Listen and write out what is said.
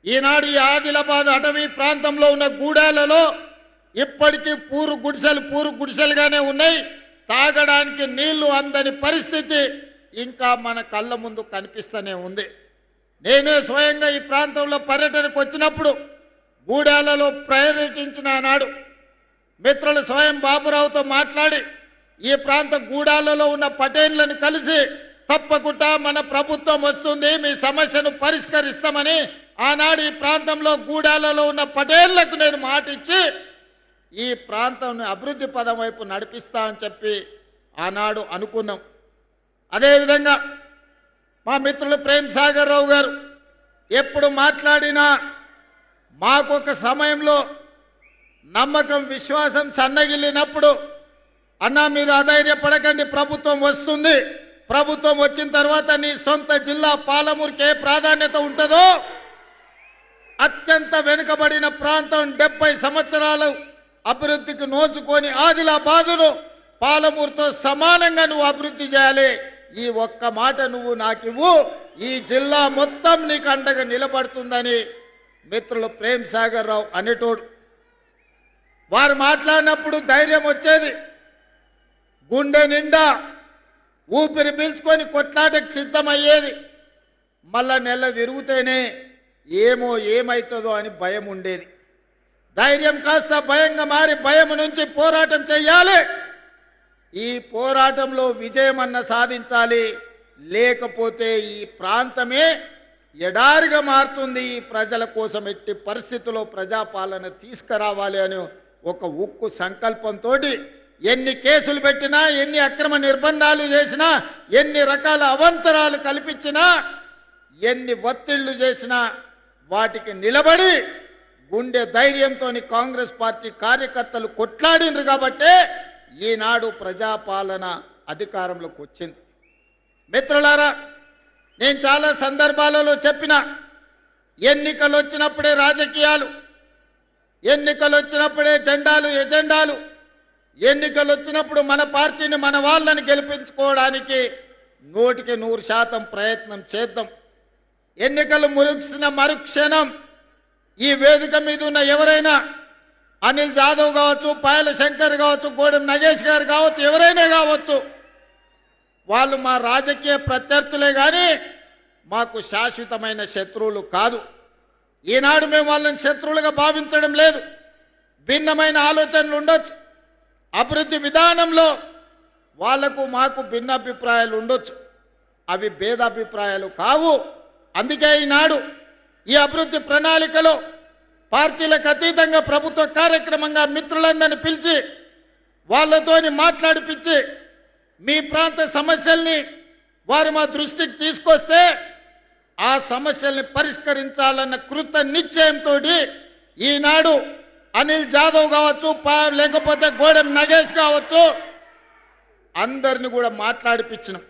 ఈనాడు ఈ ఆదిలాబాద్ అటవీ ప్రాంతంలో ఉన్న గూడాలలో ఇప్పటికీ పూరు గుడిసెలుగానే ఉన్నాయి. తాగడానికి నీళ్లు అందని పరిస్థితి ఇంకా మన కళ్ళ ముందు కనిపిస్తూనే ఉంది. నేనే స్వయంగా ఈ ప్రాంతంలో పర్యటనకు వచ్చినప్పుడు గూడాలలో పర్యటించిన నాడు మిత్రులు స్వయం బాబురావుతో మాట్లాడి ఈ ప్రాంత గూడాలలో ఉన్న పటేళ్లను కలిసి తప్పకుండా మన ప్రభుత్వం వస్తుంది, మీ సమస్యను పరిష్కరిస్తామని ఆనాడు ఈ ప్రాంతంలో గూడాలలో ఉన్న పటేళ్లకు నేను మాట ఇచ్చి ఈ ప్రాంతాన్ని అభివృద్ధి పదం వైపు నడిపిస్తా అని చెప్పి ఆనాడు అనుకున్నాం. అదేవిధంగా మా మిత్రులు ప్రేమ్ సాగర్ రావు గారు ఎప్పుడు మాట్లాడినా మాకొక సమయంలో నమ్మకం విశ్వాసం సన్నగిల్లినప్పుడు అన్నా మీరు అధైర్యపడకండి, ప్రభుత్వం వస్తుంది, ప్రభుత్వం వచ్చిన తర్వాత నీ సొంత జిల్లా పాలమూరుకి ఏ ప్రాధాన్యత ఉంటుందో అత్యంత వెనుకబడిన ప్రాంతం 70 సంవత్సరాలు అభివృద్ధికి నోచుకొని ఆదిలాబాదును పాలమూరుతో సమానంగా నువ్వు అభివృద్ధి చేయాలి, ఈ ఒక్క మాట నువ్వు నాకు ఇవ్వు, ఈ జిల్లా మొత్తం నీకు అండగా నిలబడుతుందని మిత్రులు ప్రేమ్ సాగర్ రావు అనేటోడు. వారు మాట్లాడినప్పుడు ధైర్యం వచ్చేది, గుండె నిండా ఊపిరి పీల్చుకొని కొట్లాటకు సిద్ధమయ్యేది. మళ్ళా నెల తిరుగుతేనే ఏమవుతుందో అని భయం ఉండేది. ధైర్యం కాస్త భయంగా మారి భయం నుంచి పోరాటం చెయ్యాలి, ఈ పోరాటంలో విజయమన్న సాధించాలి, లేకపోతే ఈ ప్రాంతమే ఎడారిగా మారుతుంది. ఈ ప్రజల కోసం ఎట్టి పరిస్థితుల్లో ప్రజాపాలన తీసుకురావాలి అని ఒక ఉక్కు సంకల్పంతో ఎన్ని కేసులు పెట్టినా, ఎన్ని అక్రమ నిర్బంధాలు చేసినా, ఎన్ని రకాల అవంతరాలు కల్పించినా, ఎన్ని ఒత్తిళ్లు చేసినా వాటికి నిలబడి గుండె ధైర్యంతో కాంగ్రెస్ పార్టీ కార్యకర్తలు కొట్లాడినరు కాబట్టే ఈనాడు ప్రజాపాలన అధికారంలోకి వచ్చింది. మిత్రులారా, నేను చాలా సందర్భాలలో చెప్పిన ఎన్నికలు వచ్చినప్పుడే రాజకీయాలు, ఎన్నికలు వచ్చినప్పుడే ఎజెండాలు, ఎన్నికలు వచ్చినప్పుడు మన పార్టీని మన వాళ్ళని గెలిపించుకోవడానికి 100% ప్రయత్నం చేద్దాం. ఎన్నికలు ముగిసిన మరుక్షణం ఈ వేదిక మీద ఉన్న ఎవరైనా అనిల్ జాదవ్ కావచ్చు, పాయల శంకర్ కావచ్చు, గోడెం నగేష్ గారు కావచ్చు, ఎవరైనా కావచ్చు, వాళ్ళు మా రాజకీయ ప్రత్యర్థులే కానీ మాకు శాశ్వతమైన శత్రువులు కాదు. ఈనాడు మేము వాళ్ళని శత్రువులుగా భావించడం లేదు. భిన్నమైన ఆలోచనలు ఉండొచ్చు, అభివృద్ధి విధానంలో వాళ్లకు మాకు భిన్నాభిప్రాయాలు ఉండొచ్చు, అవి భేదాభిప్రాయాలు కావు. అందుకే ఈనాడు ఈ అభివృద్ధి ప్రణాళికలో పార్టీలకు అతీతంగా ప్రభుత్వ కార్యక్రమంగా మిత్రులందరినీ పిలిచి వాళ్ళతోని మాట్లాడిపించి మీ ప్రాంత సమస్యల్ని వారు మా దృష్టికి తీసుకొస్తే ఆ సమస్యల్ని పరిష్కరించాలన్న కృత నిశ్చయంతో ఈనాడు అనిల్ జాదవ్ కావచ్చు, లేకపోతే గోడెం నగేష్ కావచ్చు, అందరిని కూడా మాట్లాడిపించినాం.